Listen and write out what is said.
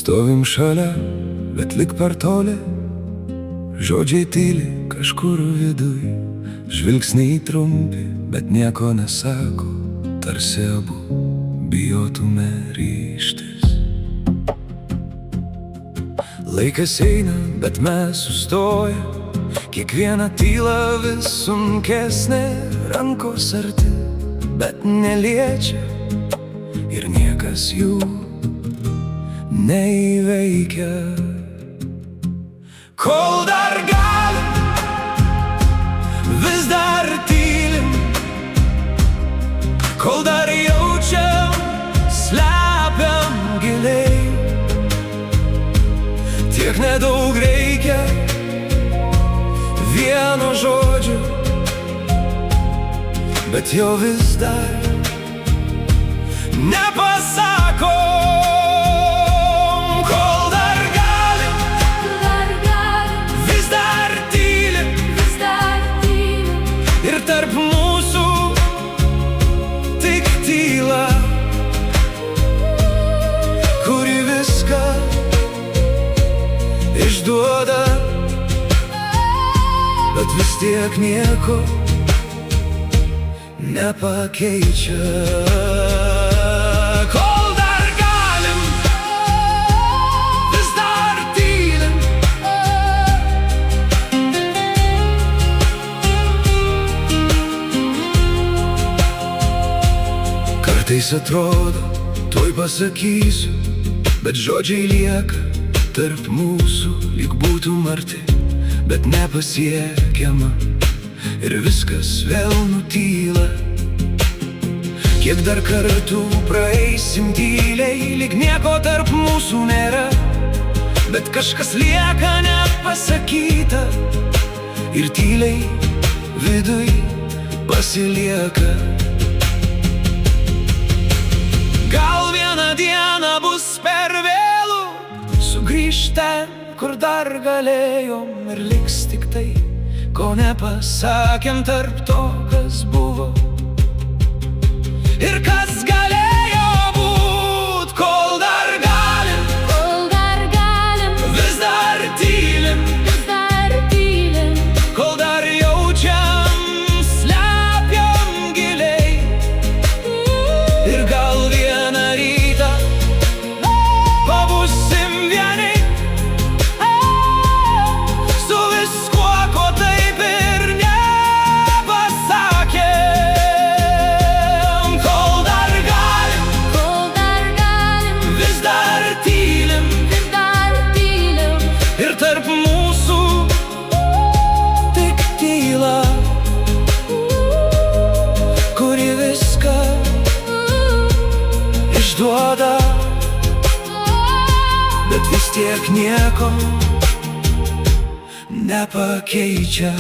Stovim šalia, bet lik per toli, žodžiai tyli kažkur viduj, žvilgsniai trumpi, bet nieko nesako, tarsi abu bijotume ryžtis. Laikas eina, bet mes sustoja, kiekviena tyla vis sunkesnė, rankos arti, bet neliečia ir niekas jų neįveikia. Kol dar galim, vis dar tylim, kol dar jaučiam, slepiam giliai. Tiek nedaug reikia vieno žodžio, bet jo vis dar nepasakom. Tarp mūsų tik tyla, kuri viską išduoda, bet vis tiek nieko nepakeičia. Kol dar galim, vis dar tylim. Kartais atrodo, tuoj pasakysiu, bet žodžiai lieka tarp mūsų, lyg būtum arti, bet nepasiekiama, ir viskas vėl nutyla. Kiek dar kartų praeisim tyliai, lyg nieko tarp mūsų nėra, bet kažkas lieka nepasakyta, ir tyliai viduj pasilieka. Gal vieną dieną bus per vėlu sugrįžt ten, kur dar galėjom, ir liks tik tai, ko nepasakėm tarp to, kas buvo ir kas galėjo būt. Kol dar galim, vis dar tylim, kol dar jaučiam, slepiam giliai, ir gal vieną rytą pabusim vieni su viskuo, ko taip ir nepasakėm. Kol dar galim, vis dar tylim, ir tarp mūsų tik tyla, kuri viską išduoda, bet vis tiek nieko nepakeičia.